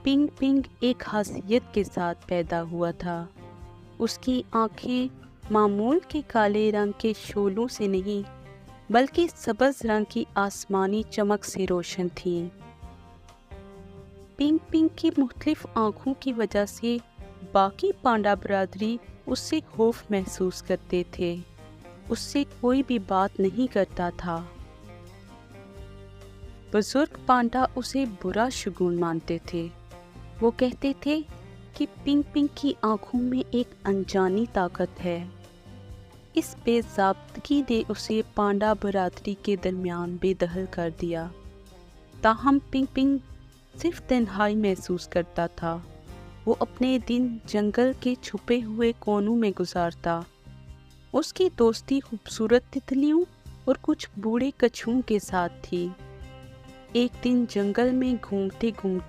پنگ پنگ ایک خاصیت کے ساتھ پیدا ہوا تھا۔ اس کی آنکھیں معمول کے کالے رنگ کے شعلوں سے نہیں بلکہ سبز رنگ کی آسمانی چمک سے روشن تھیں۔ پنگ پنگ کی مختلف آنکھوں کی وجہ سے باقی پانڈا برادری اس سے خوف محسوس کرتے تھے۔ اس سے کوئی بھی بات نہیں کرتا تھا۔ بزرگ پانڈا اسے برا شگون مانتے تھے۔ وہ کہتے تھے کہ پنگ پنگ کی آنکھوں میں ایک انجانی طاقت ہے۔ اس بے ضابطگی نے اسے پانڈا برادری کے درمیان بے دخل کر دیا۔ تاہم پنگ پنگ صرف تنہائی محسوس کرتا تھا۔ وہ اپنے دن جنگل کے چھپے ہوئے کونوں میں گزارتا۔ اس کی دوستی خوبصورت تتلیوں اور کچھ بوڑھے کچھووں کے ساتھ تھی۔ ایک دن جنگل میں گھومتے گھومتے